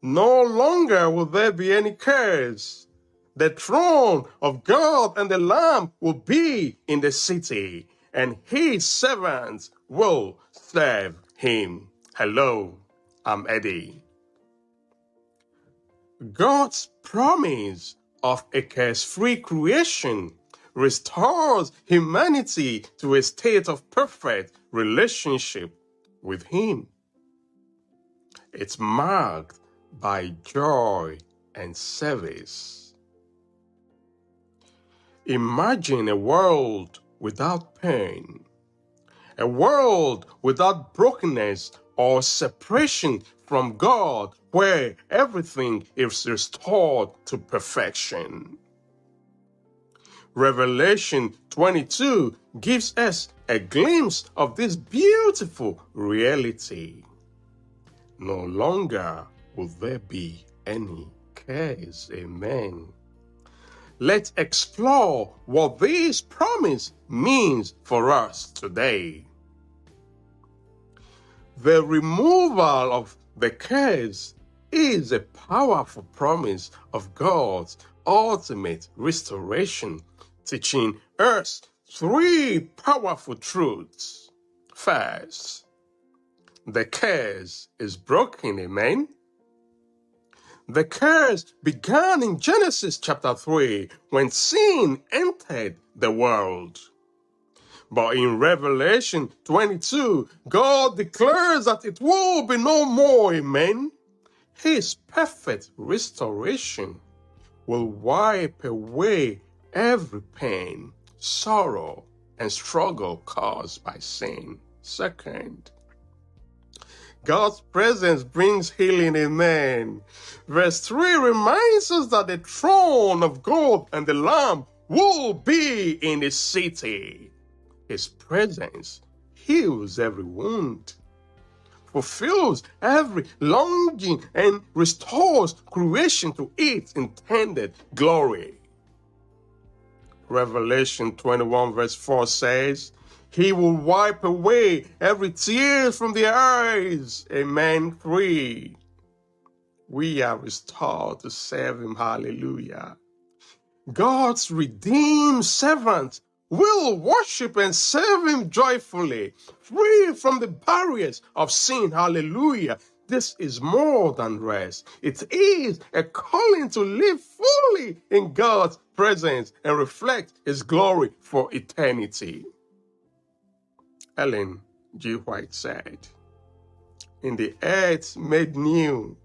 No longer will there be any curse. The throne of God and the Lamb will be in the city, and his servants will serve him. Hello, I'm Eddie. God's promise of a curse-free creation restores humanity to a state of perfect relationship with him. It's marked by joy and service. Imagine a world without pain, a world without brokenness or separation from God, where everything is restored to perfection. Revelation 22 gives us a glimpse of this beautiful reality. No longer will there be any curse. Amen. Let's explore what this promise means for us today. The removal of the curse is a powerful promise of God's ultimate restoration, teaching us three powerful truths. First, the curse is broken, amen? The curse began in Genesis chapter 3 when sin entered the world. But in Revelation 22, God declares that it will be no more, amen? His perfect restoration will wipe away every pain, sorrow, and struggle caused by sin. Second, God's presence brings healing, amen. Verse 3 reminds us that the throne of God and the Lamb will be in the city. His presence heals every wound, fulfills every longing, and restores creation to its intended glory. Revelation 21 verse 4 says, He will wipe away every tear from their eyes. Amen. 3. We are restored to serve him. Hallelujah. God's redeemed servants will worship and serve him joyfully, free from the barriers of sin. Hallelujah. This is more than rest. It is a calling to live fully in God's presence and reflect his glory for eternity. Ellen G. White said, "In the earth made new,